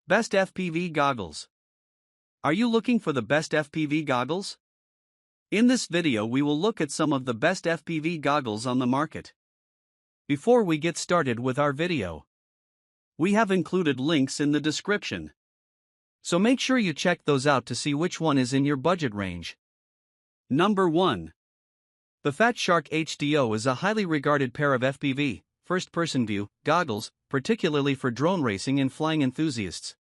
Best FPV Goggles. Are you looking for the best FPV goggles? In this video we will look at some of the best FPV goggles on the market. Before we get started with our video, we have included links in the description. So make sure you check those out to see which one is in your budget range. Number 1. The Fat Shark HDO is a highly regarded pair of FPV, first-person view, goggles, particularly for drone racing and flying enthusiasts.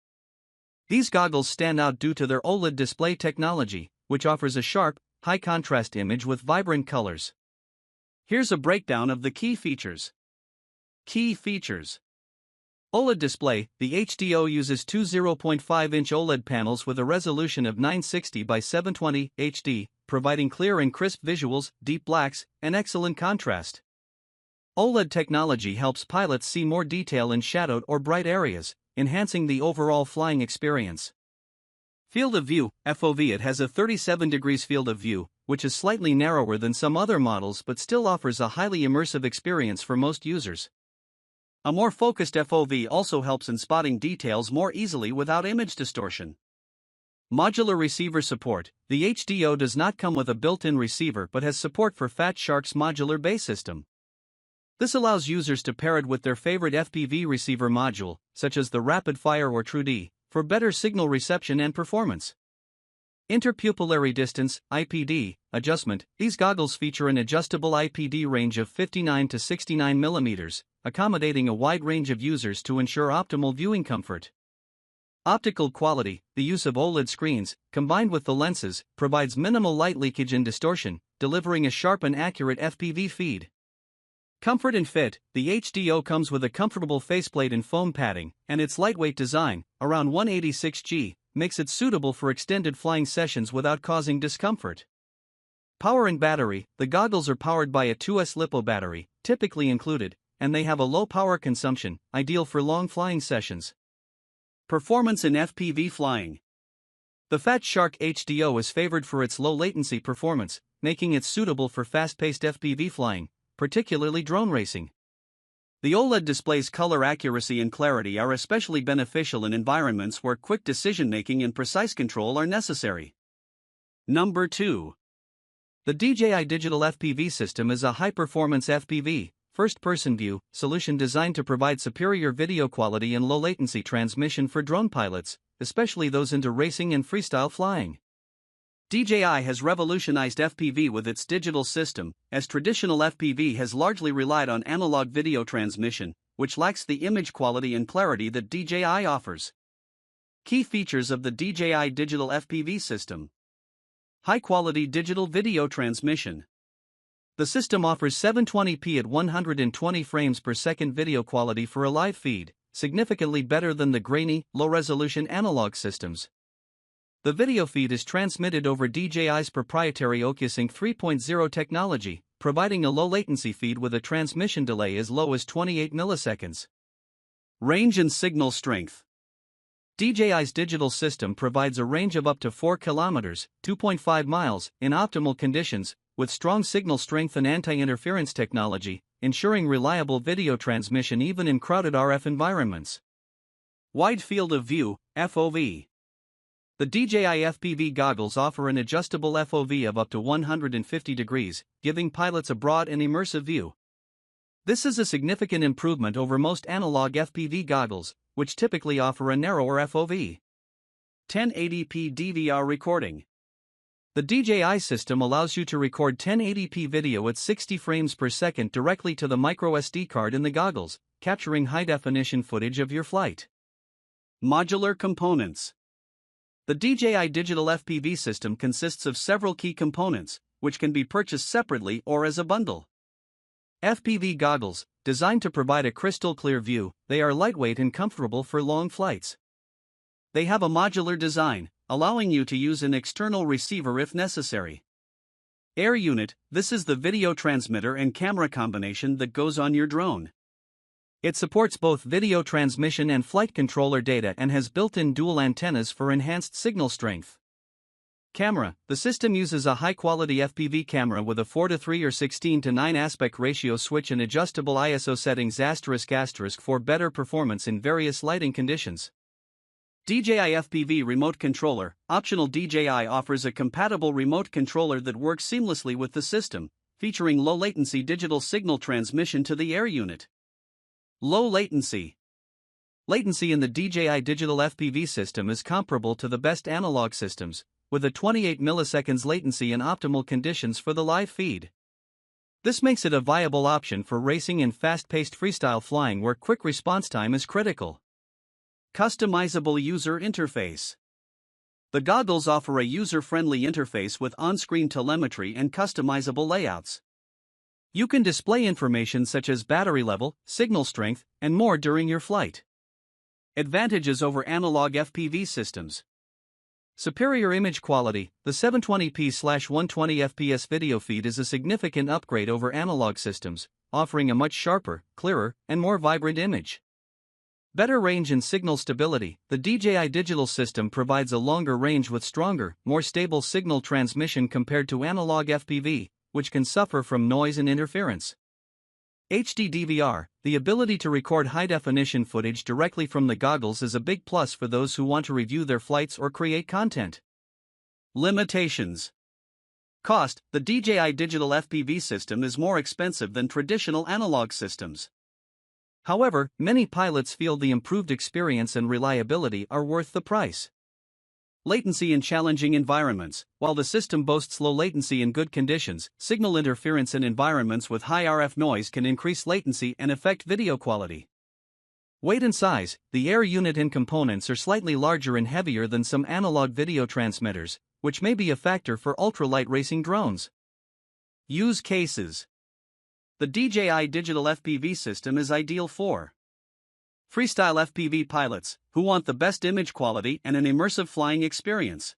These goggles stand out due to their OLED display technology, which offers a sharp, high-contrast image with vibrant colors. Here's a breakdown of the key features. Key features. OLED display. The HDO uses two 0.5-inch OLED panels with a resolution of 960 by 720 HD, providing clear and crisp visuals, deep blacks, and excellent contrast. OLED technology helps pilots see more detail in shadowed or bright areas, enhancing the overall flying experience. Field of view, FOV. It has a 37 degrees field of view, which is slightly narrower than some other models but still offers a highly immersive experience for most users. A more focused FOV also helps in spotting details more easily without image distortion. Modular receiver support. The HDO does not come with a built-in receiver but has support for Fat Shark's modular base system. This allows users to pair it with their favorite FPV receiver module, such as the Rapid Fire or TrueD, for better signal reception and performance. Interpupillary distance (IPD) adjustment. These goggles feature an adjustable IPD range of 59 to 69 mm, accommodating a wide range of users to ensure optimal viewing comfort. Optical quality. The use of OLED screens, combined with the lenses, provides minimal light leakage and distortion, delivering a sharp and accurate FPV feed. Comfort and fit. The HDO comes with a comfortable faceplate and foam padding, and its lightweight design, around 186 g, makes it suitable for extended flying sessions without causing discomfort. Power and battery. The goggles are powered by a 2S LiPo battery, typically included, and they have a low power consumption, ideal for long flying sessions. Performance in FPV flying. The Fat Shark HDO is favored for its low latency performance, making it suitable for fast-paced FPV flying, particularly drone racing. The OLED display's color accuracy and clarity are especially beneficial in environments where quick decision-making and precise control are necessary. Number 2. The DJI Digital FPV system is a high-performance FPV, first-person view, solution designed to provide superior video quality and low-latency transmission for drone pilots, especially those into racing and freestyle flying. DJI has revolutionized FPV with its digital system, as traditional FPV has largely relied on analog video transmission, which lacks the image quality and clarity that DJI offers. Key features of the DJI Digital FPV system. High-quality digital video transmission. The system offers 720p at 120 frames per second video quality for a live feed, significantly better than the grainy, low-resolution analog systems. The video feed is transmitted over DJI's proprietary OcuSync 3.0 technology, providing a low-latency feed with a transmission delay as low as 28 milliseconds. Range and signal strength. DJI's digital system provides a range of up to 4 kilometers, 2.5 miles, in optimal conditions, with strong signal strength and anti-interference technology, ensuring reliable video transmission even in crowded RF environments. Wide field of view, FOV. The DJI FPV goggles offer an adjustable FOV of up to 150 degrees, giving pilots a broad and immersive view. This is a significant improvement over most analog FPV goggles, which typically offer a narrower FOV. 1080p DVR recording. The DJI system allows you to record 1080p video at 60 frames per second directly to the microSD card in the goggles, capturing high-definition footage of your flight. Modular components. The DJI Digital FPV system consists of several key components, which can be purchased separately or as a bundle. FPV goggles, designed to provide a crystal-clear view, they are lightweight and comfortable for long flights. They have a modular design, allowing you to use an external receiver if necessary. Air unit, this is the video transmitter and camera combination that goes on your drone. It supports both video transmission and flight controller data and has built-in dual antennas for enhanced signal strength. Camera, the system uses a high-quality FPV camera with a 4:3 or 16:9 aspect ratio switch and adjustable ISO settings *** for better performance in various lighting conditions. DJI FPV Remote Controller. Optional DJI offers a compatible remote controller that works seamlessly with the system, featuring low-latency digital signal transmission to the air unit. Low latency. Latency in the DJI digital FPV system is comparable to the best analog systems, with a 28 milliseconds latency in optimal conditions for the live feed. This makes it a viable option for racing and fast-paced freestyle flying where quick response time is critical. Customizable user interface. The goggles offer a user-friendly interface with on-screen telemetry and customizable layouts. You can display information such as battery level, signal strength, and more during your flight. Advantages over analog FPV systems. Superior image quality. The 720p/120 fps video feed is a significant upgrade over analog systems, offering a much sharper, clearer, and more vibrant image. Better range and signal stability. The DJI digital system provides a longer range with stronger, more stable signal transmission compared to analog FPV, which can suffer from noise and interference. HD DVR. The ability to record high-definition footage directly from the goggles is a big plus for those who want to review their flights or create content. Limitations. Cost. The DJI digital FPV system is more expensive than traditional analog systems. However, many pilots feel the improved experience and reliability are worth the price. Latency in challenging environments. While the system boasts low latency in good conditions, signal interference in environments with high RF noise can increase latency and affect video quality. Weight and size. The air unit and components are slightly larger and heavier than some analog video transmitters, which may be a factor for ultralight racing drones. Use cases. The DJI digital FPV system is ideal for freestyle FPV pilots who want the best image quality and an immersive flying experience.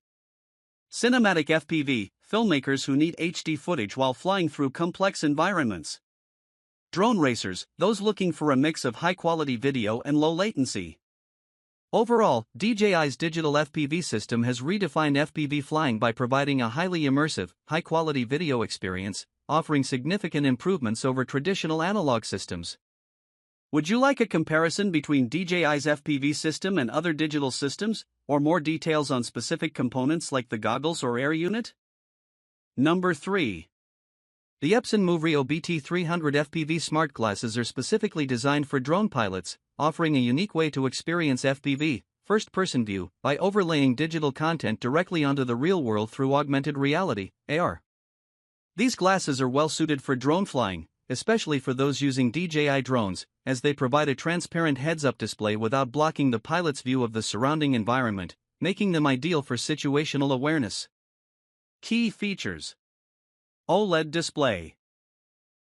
Cinematic FPV filmmakers who need HD footage while flying through complex environments. Drone racers, those looking for a mix of high-quality video and low latency. Overall, DJI's digital FPV system has redefined FPV flying by providing a highly immersive, high-quality video experience, offering significant improvements over traditional analog systems. Would you like a comparison between DJI's FPV system and other digital systems, or more details on specific components like the goggles or air unit? Number 3. The Epson MoveRio BT300 FPV smart glasses are specifically designed for drone pilots, offering a unique way to experience FPV, first-person view, by overlaying digital content directly onto the real world through augmented reality, AR. These glasses are well suited for drone flying, especially for those using DJI drones, as they provide a transparent heads-up display without blocking the pilot's view of the surrounding environment, making them ideal for situational awareness. Key features. OLED display.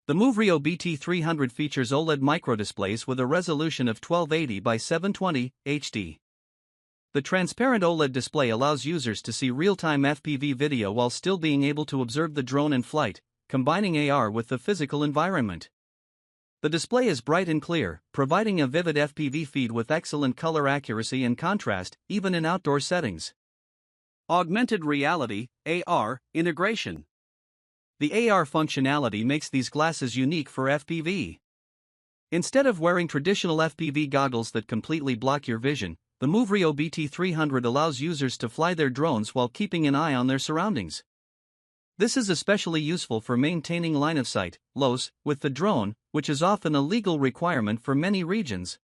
The MoveRio BT300 features OLED microdisplays with a resolution of 1280 by 720 HD. The transparent OLED display allows users to see real-time FPV video while still being able to observe the drone in flight, combining AR with the physical environment. The display is bright and clear, providing a vivid FPV feed with excellent color accuracy and contrast, even in outdoor settings. Augmented reality, AR, integration. The AR functionality makes these glasses unique for FPV. Instead of wearing traditional FPV goggles that completely block your vision, the MoveRio BT300 allows users to fly their drones while keeping an eye on their surroundings. This is especially useful for maintaining line of sight, LOS, with the drone, which is often a legal requirement for many regions.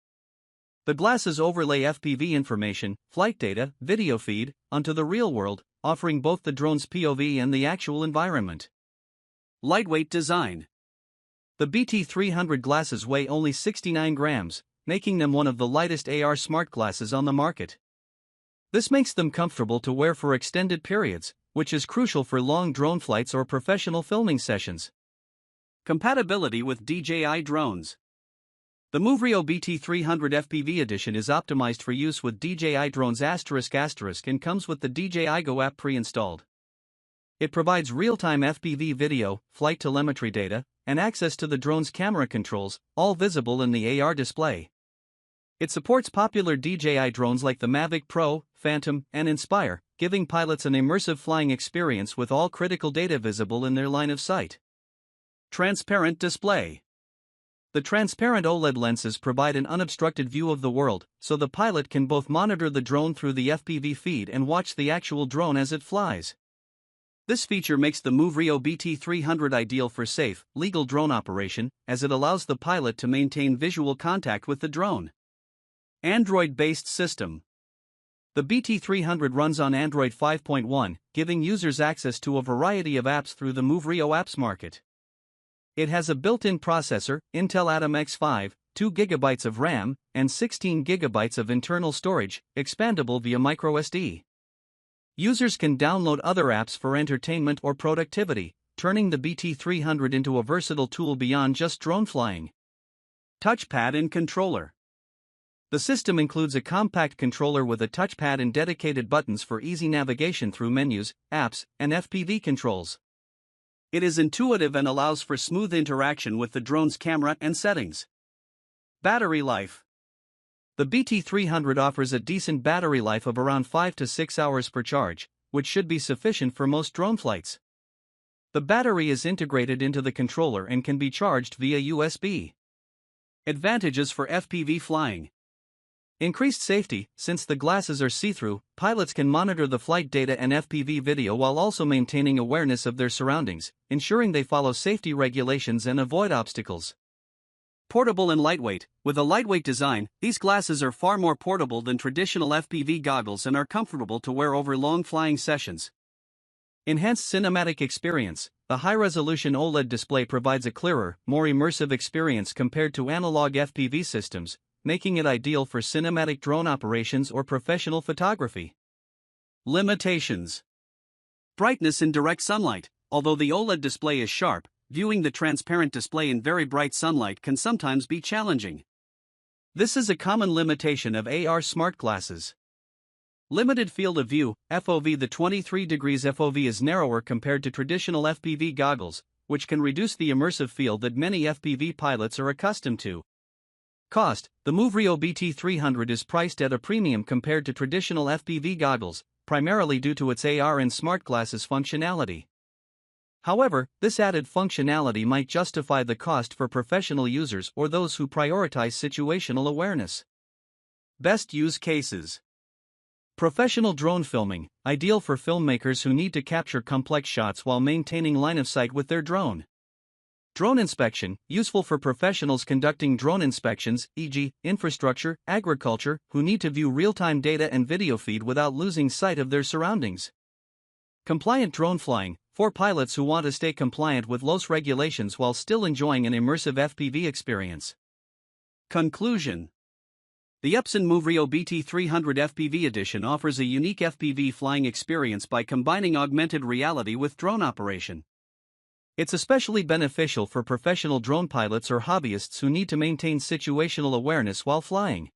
The glasses overlay FPV information, flight data, video feed, onto the real world, offering both the drone's POV and the actual environment. Lightweight design. The BT300 glasses weigh only 69 grams, making them one of the lightest AR smart glasses on the market. This makes them comfortable to wear for extended periods, which is crucial for long drone flights or professional filming sessions. Compatibility with DJI drones. The MoveRio BT300 FPV edition is optimized for use with DJI drones *** and comes with the DJI Go app pre-installed. It provides real-time FPV video, flight telemetry data, and access to the drone's camera controls, all visible in the AR display. It supports popular DJI drones like the Mavic Pro, Phantom, and Inspire, giving pilots an immersive flying experience with all critical data visible in their line of sight. Transparent display. The transparent OLED lenses provide an unobstructed view of the world, so the pilot can both monitor the drone through the FPV feed and watch the actual drone as it flies. This feature makes the MoveRio BT300 ideal for safe, legal drone operation, as it allows the pilot to maintain visual contact with the drone. Android-based system. The BT300 runs on Android 5.1, giving users access to a variety of apps through the MoveRio Apps Market. It has a built-in processor, Intel Atom X5, 2 GB of RAM, and 16 GB of internal storage, expandable via microSD. Users can download other apps for entertainment or productivity, turning the BT300 into a versatile tool beyond just drone flying. Touchpad and controller. The system includes a compact controller with a touchpad and dedicated buttons for easy navigation through menus, apps, and FPV controls. It is intuitive and allows for smooth interaction with the drone's camera and settings. Battery life. The BT300 offers a decent battery life of around 5 to 6 hours per charge, which should be sufficient for most drone flights. The battery is integrated into the controller and can be charged via USB. Advantages for FPV flying. Increased safety. Since the glasses are see-through, pilots can monitor the flight data and FPV video while also maintaining awareness of their surroundings, ensuring they follow safety regulations and avoid obstacles. Portable and lightweight. With a lightweight design, these glasses are far more portable than traditional FPV goggles and are comfortable to wear over long flying sessions. Enhanced cinematic experience. The high-resolution OLED display provides a clearer, more immersive experience compared to analog FPV systems, making it ideal for cinematic drone operations or professional photography. Limitations. Brightness in direct sunlight. Although the OLED display is sharp, viewing the transparent display in very bright sunlight can sometimes be challenging. This is a common limitation of AR smart glasses. Limited field of view. FOV. The 23 degrees FOV is narrower compared to traditional FPV goggles, which can reduce the immersive feel that many FPV pilots are accustomed to. Cost. The MoveRio BT300 is priced at a premium compared to traditional FPV goggles, primarily due to its AR and smart glasses functionality. However, this added functionality might justify the cost for professional users or those who prioritize situational awareness. Best use cases. Professional drone filming, ideal for filmmakers who need to capture complex shots while maintaining line of sight with their drone. Drone inspection, useful for professionals conducting drone inspections, e.g., infrastructure, agriculture, who need to view real-time data and video feed without losing sight of their surroundings. Compliant drone flying, for pilots who want to stay compliant with loose regulations while still enjoying an immersive FPV experience. Conclusion. The Epson MoveRio BT300 FPV Edition offers a unique FPV flying experience by combining augmented reality with drone operation. It's especially beneficial for professional drone pilots or hobbyists who need to maintain situational awareness while flying.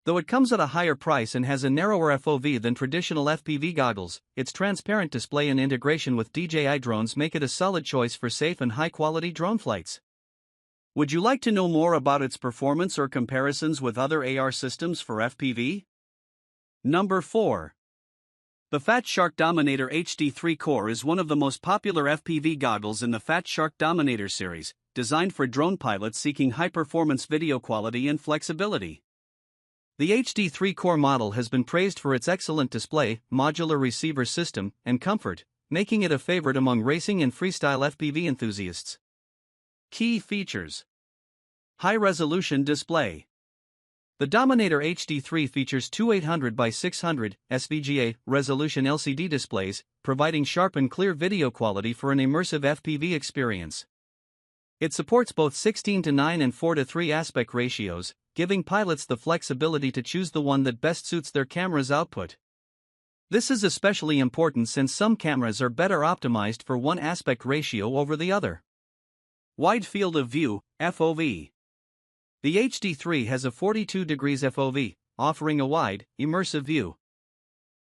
Though it comes at a higher price and has a narrower FOV than traditional FPV goggles, its transparent display and integration with DJI drones make it a solid choice for safe and high-quality drone flights. Would you like to know more about its performance or comparisons with other AR systems for FPV? Number 4. The Fat Shark Dominator HD3 Core is one of the most popular FPV goggles in the Fat Shark Dominator series, designed for drone pilots seeking high-performance video quality and flexibility. The HD3 Core model has been praised for its excellent display, modular receiver system, and comfort, making it a favorite among racing and freestyle FPV enthusiasts. Key features. High-resolution display. The Dominator HD3 features two 800 by 600 SVGA resolution LCD displays, providing sharp and clear video quality for an immersive FPV experience. It supports both 16:9 and 4:3 aspect ratios, giving pilots the flexibility to choose the one that best suits their camera's output. This is especially important since some cameras are better optimized for one aspect ratio over the other. Wide field of view, FOV. The HD3 has a 42 degrees FOV, offering a wide, immersive view.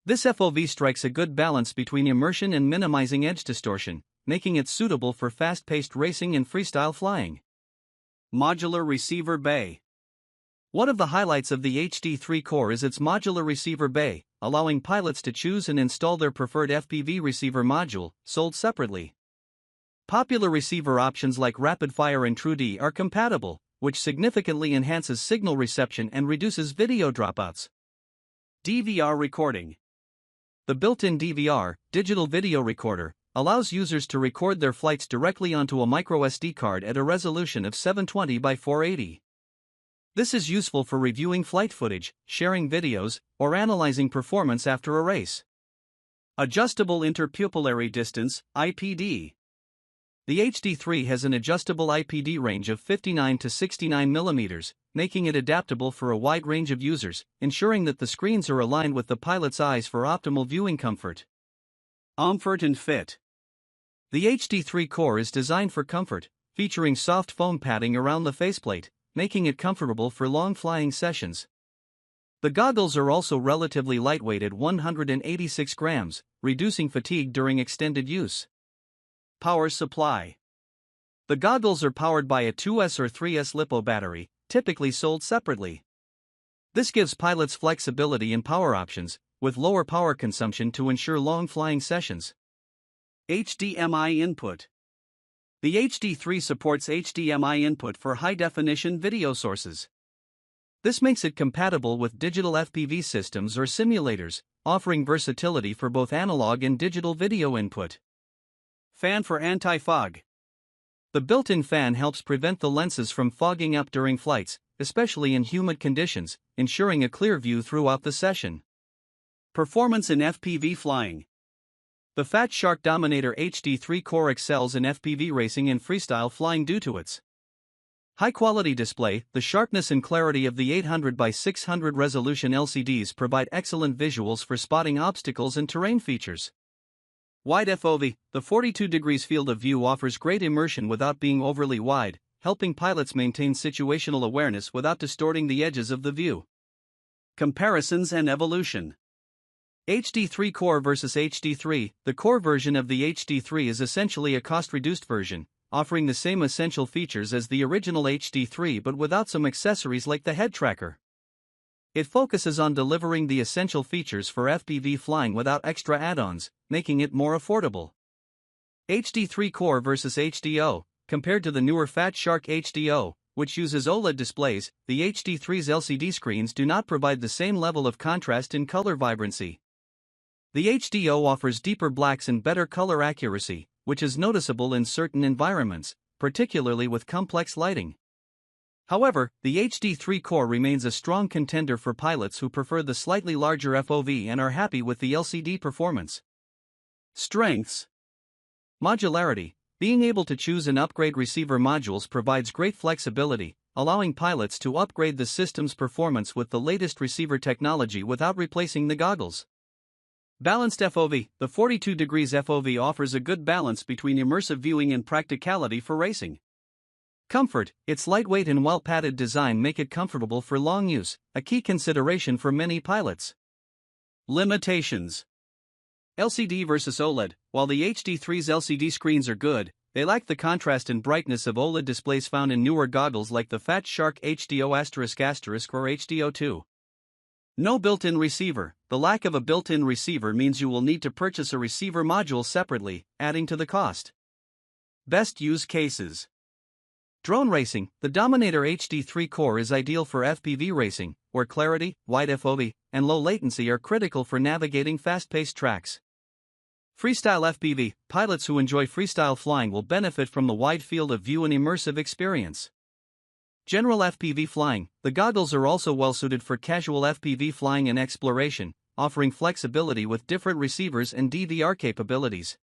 This FOV strikes a good balance between immersion and minimizing edge distortion, making it suitable for fast-paced racing and freestyle flying. Modular receiver bay. One of the highlights of the HD3 Core is its modular receiver bay, allowing pilots to choose and install their preferred FPV receiver module, sold separately. Popular receiver options like Rapid-Fire and TrueD are compatible, which significantly enhances signal reception and reduces video dropouts. DVR recording. The built-in DVR, digital video recorder, allows users to record their flights directly onto a microSD card at a resolution of 720 by 480. This is useful for reviewing flight footage, sharing videos, or analyzing performance after a race. Adjustable Interpupillary Distance, IPD. The HD3 has an adjustable IPD range of 59 to 69 mm, making it adaptable for a wide range of users, ensuring that the screens are aligned with the pilot's eyes for optimal viewing comfort. Comfort and fit. The HD3 core is designed for comfort, featuring soft foam padding around the faceplate, making it comfortable for long flying sessions. The goggles are also relatively lightweight at 186 grams, reducing fatigue during extended use. Power supply. The goggles are powered by a 2S or 3S LiPo battery, typically sold separately. This gives pilots flexibility in power options, with lower power consumption to ensure long flying sessions. HDMI input. The HD3 supports HDMI input for high-definition video sources. This makes it compatible with digital FPV systems or simulators, offering versatility for both analog and digital video input. Fan for anti-fog. The built-in fan helps prevent the lenses from fogging up during flights, especially in humid conditions, ensuring a clear view throughout the session. Performance in FPV flying. The Fat Shark Dominator HD3 core excels in FPV racing and freestyle flying due to its high-quality display. The sharpness and clarity of the 800 by 600 resolution LCDs provide excellent visuals for spotting obstacles and terrain features. Wide FOV. The 42 degrees field of view offers great immersion without being overly wide, helping pilots maintain situational awareness without distorting the edges of the view. Comparisons and evolution. HD3 Core versus HD3. The core version of the HD3 is essentially a cost-reduced version, offering the same essential features as the original HD3 but without some accessories like the head tracker. It focuses on delivering the essential features for FPV flying without extra add-ons, making it more affordable. HD3 Core versus HDO. Compared to the newer Fat Shark HDO, which uses OLED displays, the HD3's LCD screens do not provide the same level of contrast and color vibrancy. The HDO offers deeper blacks and better color accuracy, which is noticeable in certain environments, particularly with complex lighting. However, the HD3 Core remains a strong contender for pilots who prefer the slightly larger FOV and are happy with the LCD performance. Strengths. Modularity. Being able to choose and upgrade receiver modules provides great flexibility, allowing pilots to upgrade the system's performance with the latest receiver technology without replacing the goggles. Balanced FOV. The 42 degrees FOV offers a good balance between immersive viewing and practicality for racing. Comfort. Its lightweight and well-padded design make it comfortable for long use, a key consideration for many pilots. Limitations. LCD versus OLED. While the HD3's LCD screens are good, they lack the contrast and brightness of OLED displays found in newer goggles like the Fat Shark HDO ** or HDO2. No built-in receiver. The lack of a built-in receiver means you will need to purchase a receiver module separately, adding to the cost. Best use cases. Drone racing. The Dominator HD3 Core is ideal for FPV racing, where clarity, wide FOV, and low latency are critical for navigating fast-paced tracks. Freestyle FPV. Pilots who enjoy freestyle flying will benefit from the wide field of view and immersive experience. General FPV flying. The goggles are also well-suited for casual FPV flying and exploration, offering flexibility with different receivers and DVR capabilities.